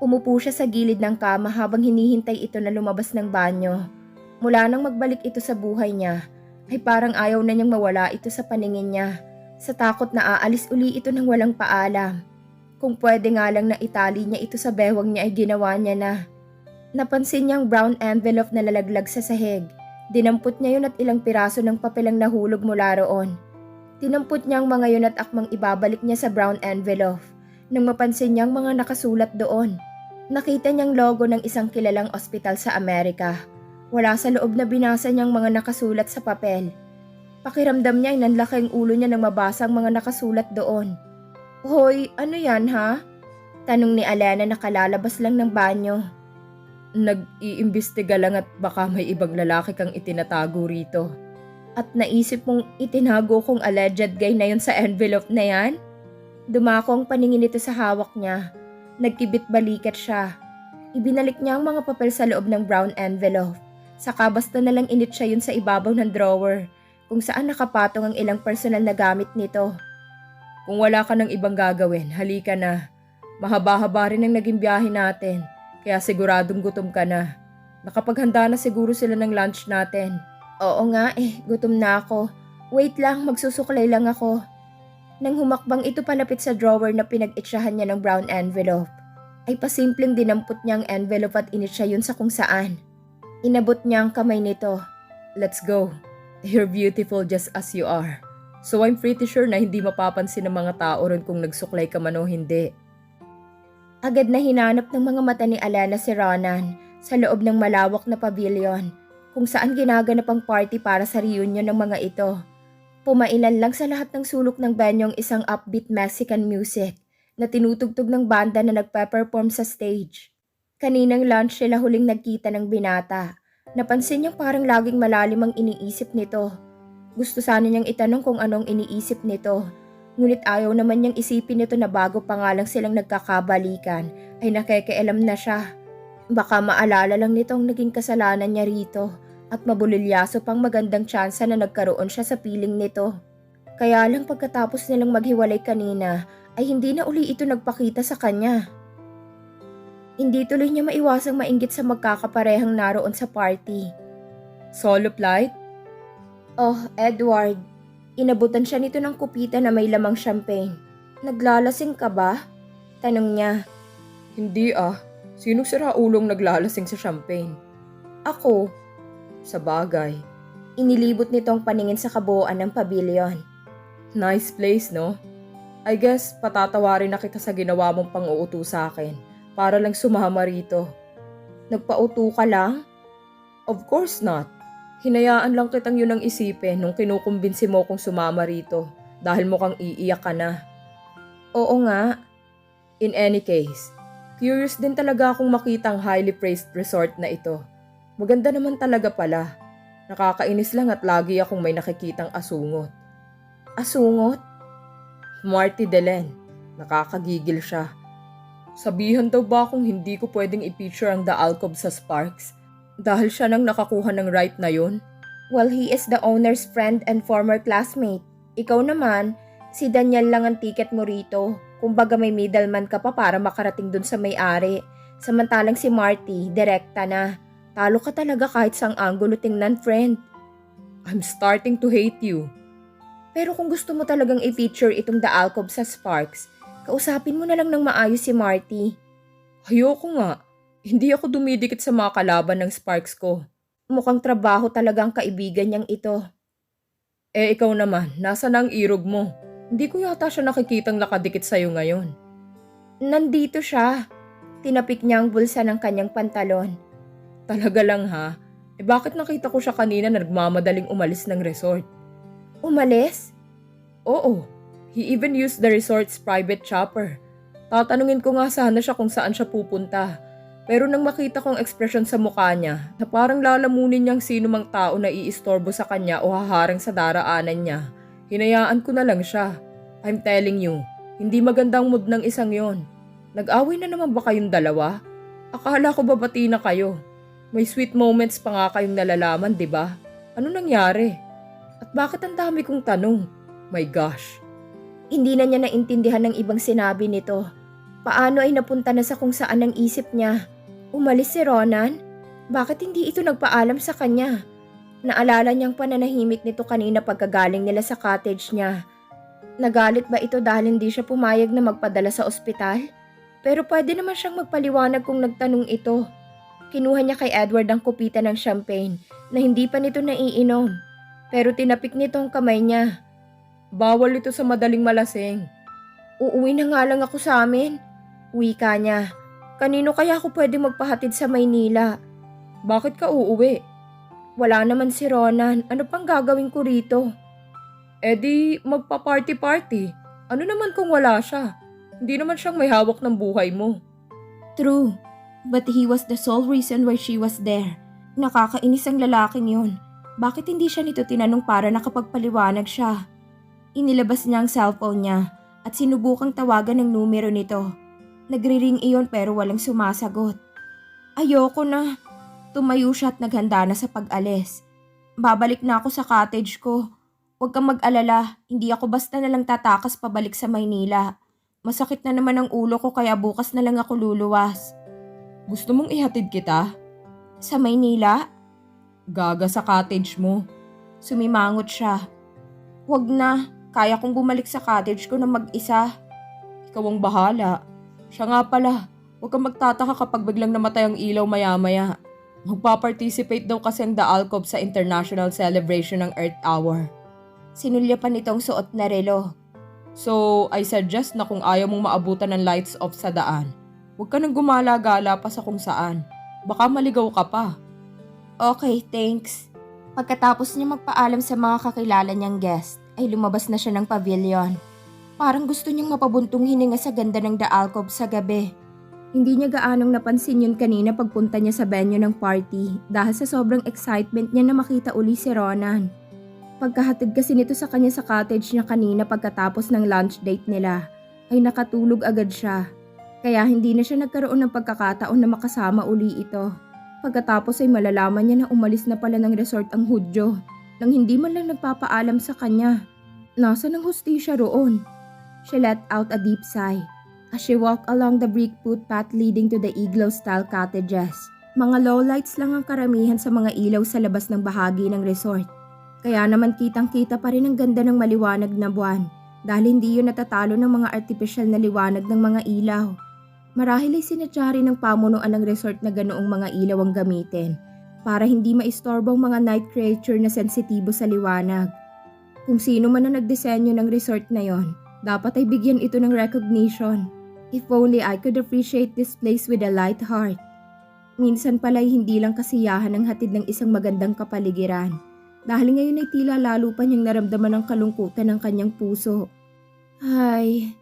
Umupo siya sa gilid ng kama habang hinihintay ito na lumabas ng banyo. Mula nang magbalik ito sa buhay niya, ay parang ayaw na niyang mawala ito sa paningin niya. Sa takot na aalis uli ito ng walang paalam. Kung pwede nga lang na itali niya ito sa bewang niya ay ginawa niya na. Napansin niyang brown envelope na lalaglag sa sahig. Dinampot niya yun at ilang piraso ng papel ang nahulog mula roon. Dinampot niya ang mga yun at akmang ibabalik niya sa brown envelope. Nang mapansin niyang mga nakasulat doon. Nakita niyang logo ng isang kilalang ospital sa Amerika. Wala sa loob na binasa niyang mga nakasulat sa papel. Pakiramdam niya ay nanlaki ang ulo niya nang mabasa ang mga nakasulat doon. "Hoy, ano yan ha?" Tanong ni Alena na kalalabas lang ng banyo. "Nag-iimbestiga lang at baka may ibang lalaki kang itinatago rito." "At naisip mong itinago kong alleged gay na yun sa envelope na yan?" Dumako ang paningin nito sa hawak niya. Nagkibit balikat siya. Ibinalik niya ang mga papel sa loob ng brown envelope. Saka basta na lang init siya yun sa ibabaw ng drawer, kung saan nakapatong ang ilang personal na gamit nito. "Kung wala ka ng ibang gagawin, halika na. Mahaba-haba rin ang naging biyahe natin, kaya siguradong gutom ka na. Nakapaghanda na siguro sila ng lunch natin." "Oo nga gutom na ako. Wait lang, magsusuklay lang ako." Nang humakbang ito palapit sa drawer na pinag-itsahan niya ng brown envelope, ay pasimpleng dinampot niya ang envelope at initsya yun sa kung saan. Inabot niya ang kamay nito. "Let's go. You're beautiful just as you are. So I'm pretty sure na hindi mapapansin ng mga tao ron kung nagsuklay ka man o hindi." Agad na hinanap ng mga mata ni Alena si Ronan sa loob ng malawak na pavilion, kung saan ginaganap ang party para sa reunion ng mga ito. Pumailan lang sa lahat ng sulok ng venue ang isang upbeat Mexican music na tinutugtog ng banda na nagpe-perform sa stage. Kaninang lunch sila huling nagkita ng binata. Napansin niyang parang laging malalim ang iniisip nito. Gusto sana niyang itanong kung anong iniisip nito. Ngunit ayaw naman niyang isipin nito na bago pa nga lang silang nagkakabalikan ay nakikialam na siya. Baka maalala lang nito ang naging kasalanan niya rito. At mabulilyaso pang magandang tsansa na nagkaroon siya sa piling nito. Kaya lang pagkatapos nilang maghiwalay kanina, ay hindi na uli ito nagpakita sa kanya. Hindi tuloy niya maiwasang mainggit sa magkakaparehang naroon sa party. "Solo flight?" "Oh, Edward." Inabutan siya nito ng kupita na may lamang champagne. "Naglalasing ka ba?" Tanong niya. "Hindi ah. Sinong siraulong naglalasing sa champagne?" "Ako." "Sa bagay." Inilibot nito ang paningin sa kabuuan ng pavilion. "Nice place, no? I guess patatawarin na kita sa ginawa mong pang-uuto sa akin para lang sumama rito." "Nagpauto ka lang?" "Of course not. Hinayaan lang kitang yun ang isipin nung kinukumbinsi mo kong sumama rito dahil mukhang iiyak ka na." "Oo nga." "In any case, curious din talaga akong makita ang highly praised resort na ito. Maganda naman talaga pala. Nakakainis lang at lagi akong may nakikitang asungot." "Asungot?" "Marty Delen. Nakakagigil siya. Sabihan daw ba kung hindi ko pwedeng i-picture ang The Alcove sa Sparks dahil siya nang nakakuha ng right na yun?" "Well, he is the owner's friend and former classmate. Ikaw naman, si Daniel lang ang tiket mo rito. Kumbaga may middleman ka pa para makarating dun sa may-ari. Samantalang si Marty, direkta na. Talo ka talaga kahit sang anggulo tingnan, friend." "I'm starting to hate you." "Pero kung gusto mo talagang i-feature itong The Alcove sa Sparks, kausapin mo na lang ng maayos si Marty." "Ayoko nga. Hindi ako dumidikit sa mga kalaban ng Sparks ko." "Mukhang trabaho talagang kaibigan niyang ito." Ikaw naman, nasa na ang irog mo? Hindi ko yata siya nakikitang nakadikit sa'yo ngayon." "Nandito siya." Tinapik niya ang bulsa ng kanyang pantalon. "Talaga lang ha? Bakit nakita ko siya kanina na nagmamadaling umalis ng resort?" "Umalis?" "Oo. He even used the resort's private chopper. Tatanungin ko nga sana siya kung saan siya pupunta. Pero nang makita kong ekspresyon sa mukha niya na parang lalamunin niyang sino mang tao na iistorbo sa kanya o haharang sa daraanan niya, hinayaan ko na lang siya. I'm telling you, hindi magandang mood ng isang yon. Nag-away na naman ba kayong dalawa? Akala ko babati na kayo. May sweet moments pa nga kayong nalalaman, di ba? Ano nangyari? At bakit ang dami kong tanong? My gosh." Hindi na niya naintindihan ng ibang sinabi nito. Paano ay napunta na sa kung saan ang isip niya? Umalis si Ronan? Bakit hindi ito nagpaalam sa kanya? Naalala niyang pananahimik nito kanina pagkagaling nila sa cottage niya. Nagalit ba ito dahil hindi siya pumayag na magpadala sa ospital? Pero pwede naman siyang magpaliwanag kung nagtanong ito. Kinuha niya kay Edward ang kupita ng champagne na hindi pa nito naiinom. Pero tinapik nito ang kamay niya. Bawal ito sa madaling malasing. Uuwi na nga lang ako sa amin. Wika niya. Kanino kaya ako pwede magpahatid sa Maynila? Bakit ka uuwi? Wala naman si Ronan. Ano pang gagawin ko rito? Eh di magpa-party-party. Ano naman kung wala siya? Hindi naman siyang may hawak ng buhay mo. True. But he was the sole reason why she was there. Nakakainis ang lalaking yun. Bakit hindi siya nito tinanong para nakapagpaliwanag siya? Inilabas niya ang cellphone niya at sinubukang tawagan ng numero nito. Nagri-ring iyon pero walang sumasagot. Ayoko na. Tumayo siya at naghanda na sa pag-alis. Babalik na ako sa cottage ko. Huwag kang mag-alala, hindi ako basta na lang tatakas pabalik sa Maynila. Masakit na naman ang ulo ko kaya bukas na lang ako luluwas. Gusto mong ihatid kita? Sa Maynila? Gaga sa cottage mo. Sumimangot siya. Huwag na, kaya kong bumalik sa cottage ko na mag-isa. Ikaw ang bahala. Siya nga pala, huwag kang magtataka kapag biglang namatay ang ilaw maya-maya. Magpa-participate daw kasi ang The Alcove sa International Celebration ng Earth Hour. Sinulya pa nitong suot na relo. So, I suggest na kung ayaw mong maabutan ng lights off sa daan, huwag ka nang gumala-gala pa sa kung saan. Baka maligaw ka pa. Okay, thanks. Pagkatapos niya magpaalam sa mga kakilala niyang guest, ay lumabas na siya ng pavilion. Parang gusto niyang mapabuntong hininga sa ganda ng The Alcove sa gabi. Hindi niya gaanong napansin yun kanina pagpunta niya sa venue ng party dahil sa sobrang excitement niya na makita uli si Ronan. Pagkahatid kasi nito sa kanya sa cottage niya kanina pagkatapos ng lunch date nila, ay nakatulog agad siya. Kaya hindi na siya nagkaroon ng pagkakataon na makasama uli ito. Pagkatapos ay malalaman niya na umalis na pala ng resort ang Hudyo nang hindi man lang nagpapaalam sa kanya. Nasaan ang hustisya roon? She let out a deep sigh as she walked along the brick footpath leading to the igloo-style cottages. Mga lowlights lang ang karamihan sa mga ilaw sa labas ng bahagi ng resort. Kaya naman kitang-kita pa rin ang ganda ng maliwanag na buwan dahil hindi yun natatalo ng mga artificial na liwanag ng mga ilaw. Marahil ay sinadya rin ng pamunuan ng resort na ganoong mga ilaw ang gamitin para hindi maistorbo ang mga night creature na sensitibo sa liwanag. Kung sino man ang nagdisenyo ng resort na yon, dapat ay bigyan ito ng recognition. If only I could appreciate this place with a light heart. Minsan pala'y hindi lang kasiyahan ang hatid ng isang magandang kapaligiran. Dahil ngayon ay tila lalo pa niyang naramdaman ang kalungkutan ng kanyang puso. Ay,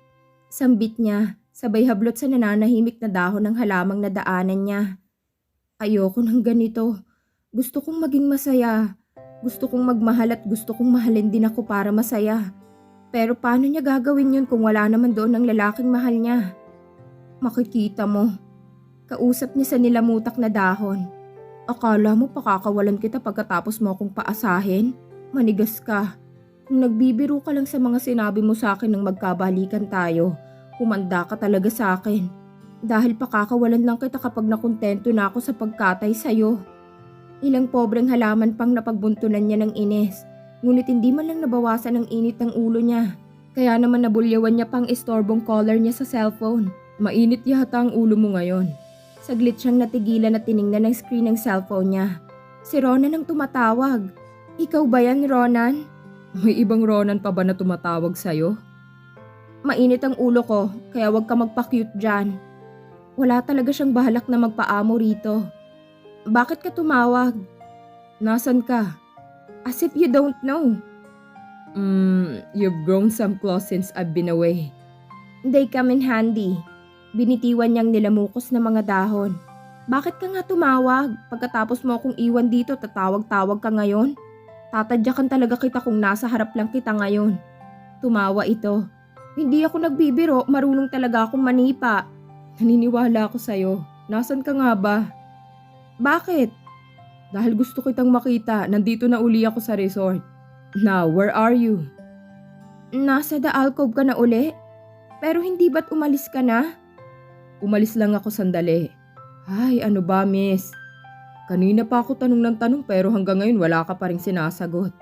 sambit niya, sabay hablot sa nananahimik na dahon ng halamang nadaanan niya. Ayoko ng ganito. Gusto kong maging masaya. Gusto kong magmahal at gusto kong mahalin din ako para masaya. Pero paano niya gagawin yun kung wala naman doon ang lalaking mahal niya? Makikita mo. Kausap niya sa nilamutak na dahon. Akala mo pakakawalan kita pagkatapos mo akong paasahin? Manigas ka. Kung nagbibiro ka lang sa mga sinabi mo sa akin nang magkabalikan tayo, humanda ka talaga sa akin. Dahil pakakawalan lang kita kapag nakontento na ako sa pagkatay sa'yo. Ilang pobreng halaman pang napagbuntunan niya ng inis, ngunit hindi man lang nabawasan ang init ng ulo niya. Kaya naman nabulyawan niya pang istorbong collar niya sa cellphone. Mainit yata ang ulo mo ngayon. Saglit siyang natigilan at tiningnan ang screen ng cellphone niya. Si Ronan ang tumatawag. Ikaw ba yan, Ronan? May ibang Ronan pa ba na tumatawag sa'yo? Mainit ang ulo ko, kaya wag ka magpa-cute dyan. Wala talaga siyang bahalak na magpaamo rito. Bakit ka tumawag? Nasaan ka? As if you don't know. You've grown some clothes since I've been away. They come in handy. Binitiwan niyang nilamukos na mga dahon. Bakit ka nga tumawag? Pagkatapos mo akong iwan dito, tatawag-tawag ka ngayon? Tatadyakan talaga kita kung nasa harap lang kita ngayon. Tumawa ito. Hindi ako nagbibiro, marunong talaga akong manipa. Naniniwala ako sa'yo. Nasaan ka nga ba? Bakit? Dahil gusto kitang makita, nandito na uli ako sa resort. Now, where are you? Nasa The Alcove ka na uli? Pero hindi ba't umalis ka na? Umalis lang ako sandali. Ay, ano ba, miss? Kanina pa ako tanong ng tanong pero hanggang ngayon wala ka pa rin sinasagot.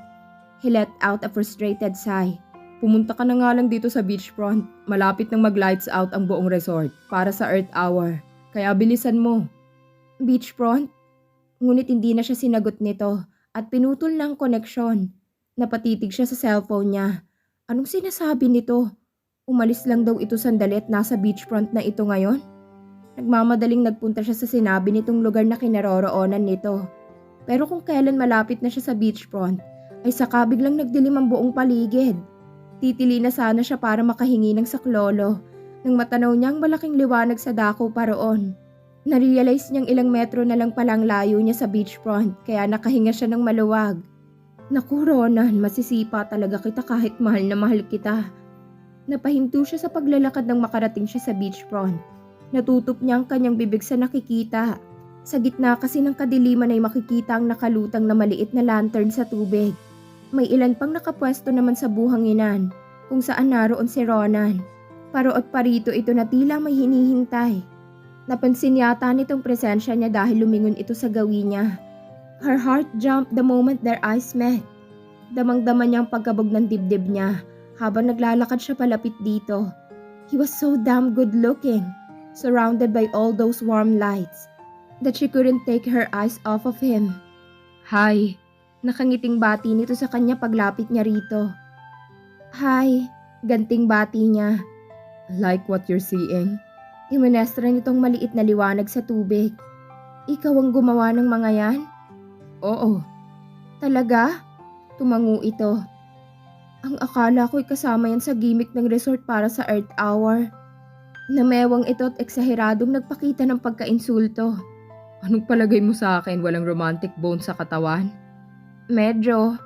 He let out a frustrated sigh. Pumunta ka na nga lang dito sa beachfront. Malapit nang mag-lights out ang buong resort para sa Earth Hour. Kaya bilisan mo. Beachfront? Ngunit hindi na siya sinagot nito at pinutol ng koneksyon. Napatitig siya sa cellphone niya. Anong sinasabi nito? Umalis lang daw ito sandali at nasa beachfront na ito ngayon? Nagmamadaling nagpunta siya sa sinabi nitong lugar na kinaroroonan nito. Pero kung kailan malapit na siya sa beachfront, ay saka biglang nagdilim ang buong paligid. Titili na sana siya para makahingi ng saklolo nang matanaw niyang malaking liwanag sa dako pa roon. Narealize niyang ilang metro na lang palang layo niya sa beachfront kaya nakahinga siya ng maluwag. Naku Ronan, masisipa talaga kita kahit mahal na mahal kita. Napahinto siya sa paglalakad nang makarating siya sa beachfront. Natutup niya ang kanyang bibig sa nakikita. Sa gitna kasi ng kadiliman ay makikita ang nakalutang na maliit na lantern sa tubig. May ilan pang nakapwesto naman sa buhanginan kung saan naroon si Ronan. Paroot parito ito na tila may hinihintay. Napansin yata nitong presensya niya dahil lumingon ito sa gawin niya. Her heart jumped the moment their eyes met. Damang-dama niya ang pagkabog ng dibdib niya habang naglalakad siya palapit dito. He was so damn good looking, surrounded by all those warm lights, that she couldn't take her eyes off of him. Hi, nakangiting bati nito sa kanya paglapit niya rito. Hi, ganting bati niya. Like what you're seeing? Imanestra nitong maliit na liwanag sa tubig. Ikaw ang gumawa ng mga yan? Oo. Talaga? Tumango ito. Ang akala ko'y kasama yan sa gimmick ng resort para sa Earth Hour. Namewang ito at eksaheradong nagpakita ng pagkainsulto. Anong palagay mo sa akin? Walang romantic bone sa katawan? Medyo.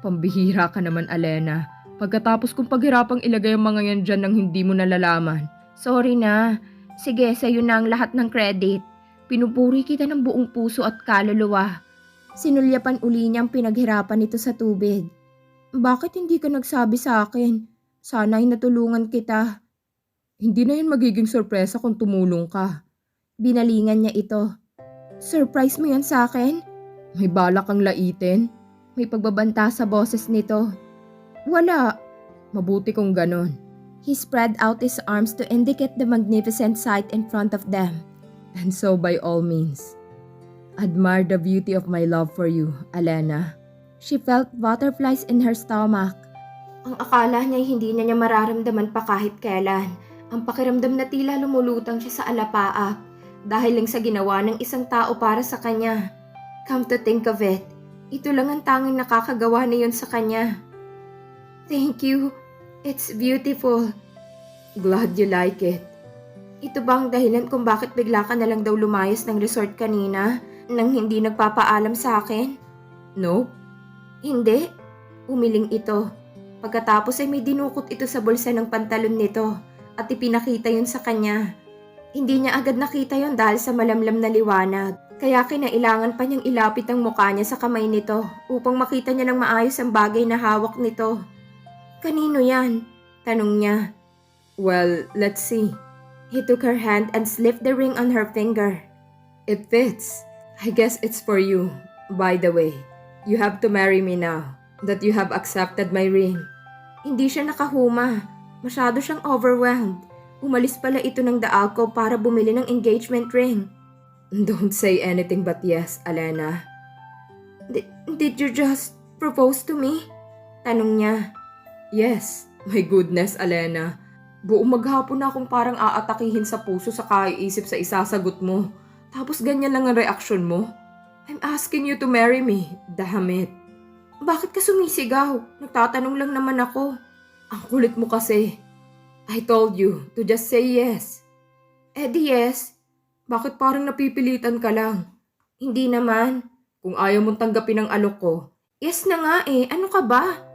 Pambihira ka naman, Alena. Pagkatapos kong paghirapang ilagay ang mga yan dyan nang hindi mo nalalaman. Sorry na. Sige, sa'yo na ang lahat ng credit. Pinupuri kita ng buong puso at kaluluwa. Sinulyapan uli niya ang pinaghirapan nito sa tubig. Bakit hindi ka nagsabi sa akin? Sana'y natulungan kita. Hindi na yan magiging sorpresa kung tumulong ka. Binalingan niya ito. Surprise mo yan sa akin? May balak kang laitin? May pagbabanta sa boses nito. Wala. Mabuti kung ganon. He spread out his arms to indicate the magnificent sight in front of them. And so by all means, admire the beauty of my love for you, Alena. She felt butterflies in her stomach. Ang akala niya hindi na niya mararamdaman pa kahit kailan. Ang pakiramdam na tila lumulutang siya sa alapaap dahil lang sa ginawa ng isang tao para sa kanya. Come to think of it, ito lang ang tanging nakakagawa na yun sa kanya. Thank you. It's beautiful. Glad you like it. Ito ba ang dahilan kung bakit bigla ka na lang daw lumayas ng resort kanina nang hindi nagpapaalam sa akin? Nope. Hindi. Umiling ito. Pagkatapos ay may dinukot ito sa bulsa ng pantalon nito at ipinakita yun sa kanya. Hindi niya agad nakita yun dahil sa malamlam na liwanag. Kaya kinailangan pa niyang ilapit ang mukha niya sa kamay nito upang makita niya ng maayos ang bagay na hawak nito. Kanino yan? Tanong niya. Well, let's see. He took her hand and slipped the ring on her finger. It fits. I guess it's for you. By the way, you have to marry me now that you have accepted my ring. Hindi siya nakahuma. Masyado siyang overwhelmed. Umalis pala ito ng Daalco para bumili ng engagement ring. Don't say anything but yes, Alena. Did you just propose to me? Tanong niya. Yes, my goodness, Alena. Buong maghapon na akong parang aatakihin sa puso sa kaiisip sa isasagot mo. Tapos ganyan lang ang reaksyon mo. I'm asking you to marry me, damn it. Bakit ka sumisigaw? Nagtatanong lang naman ako. Ang kulit mo kasi. I told you to just say yes. Eh di yes. Bakit parang napipilitan ka lang? Hindi naman. Kung ayaw mong tanggapin ang alok ko. Yes na nga eh, ano ka ba?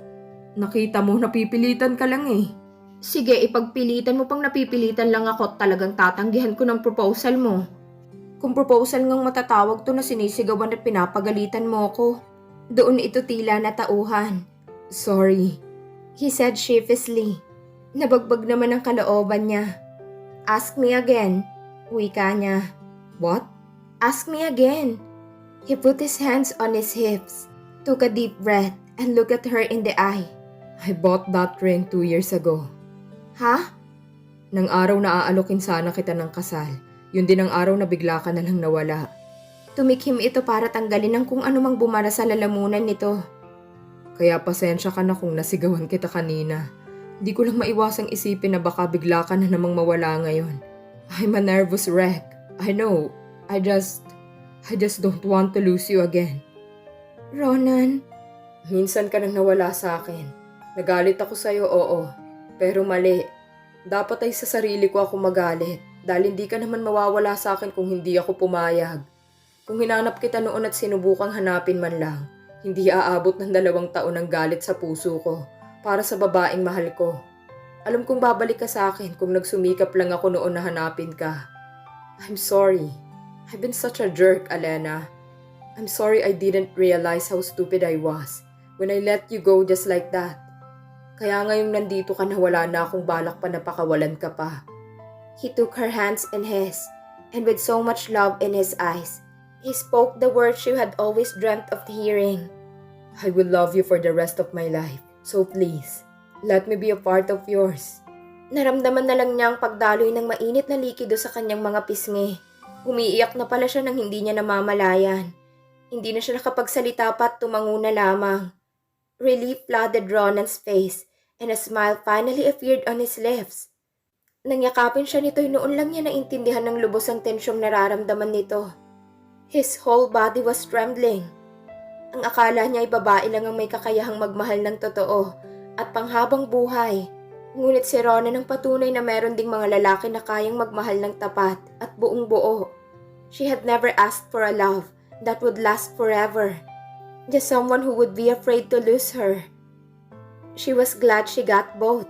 Nakita mo, napipilitan ka lang eh. Sige, ipagpilitan mo pang napipilitan lang ako at talagang tatanggihan ko ng proposal mo. Kung proposal ngang matatawag to na sinisigawan at pinapagalitan mo ko, doon ito tila natauhan. Sorry, he said sheepishly. Nabagbag naman ang kalooban niya. Ask me again. Wika niya. What? Ask me again. He put his hands on his hips, took a deep breath, and looked at her in the eye. I bought that ring 2 years ago. Ha? Nang araw na aalokin sana kita ng kasal, yun din ang araw na bigla ka na lang nawala. Tumikhim ito para tanggalin ang kung anumang bumara sa lalamunan nito. Kaya pasensya ka na kung nasigawan kita kanina. Di ko lang maiwasang isipin na baka bigla ka na namang mawala ngayon. I'm a nervous wreck. I know. I just don't want to lose you again. Ronan, minsan ka nang nawala sa akin. Nagalit ako sa'yo, oo. Pero mali. Dapat ay sa sarili ko ako magalit. Dahil hindi ka naman mawawala sa akin kung hindi ako pumayag. Kung hinanap kita noon at sinubukang hanapin man lang, hindi aabot ng 2 taon ang galit sa puso ko para sa babaeng mahal ko. Alam kong babalik ka sa akin kung nagsumikap lang ako noon na hanapin ka. I'm sorry. I've been such a jerk, Alena. I'm sorry I didn't realize how stupid I was when I let you go just like that. Kaya ngayong nandito ka na wala na akong balak pa na pakawalan ka pa. He took her hands in his, and with so much love in his eyes, he spoke the words she had always dreamt of hearing. I will love you for the rest of my life, so please, let me be a part of yours. Naramdaman na lang niya ang pagdaloy ng mainit na likido sa kanyang mga pisngi. Umiiyak na pala siya nang hindi niya namamalayan. Hindi na siya nakapagsalita pa at tumango na lamang. Relief flooded Ronan's face and a smile finally appeared on his lips. Nang yakapin siya nito'y noon lang niya naintindihan ng lubos ang tensyong nararamdaman nito. His whole body was trembling. Ang akala niya ay babae lang ang may kakayahang magmahal ng totoo at panghabang buhay. Ngunit si Ronan ang patunay na meron ding mga lalaki na kayang magmahal ng tapat at buong buo. She had never asked for a love that would last forever. Just someone who would be afraid to lose her. She was glad she got both.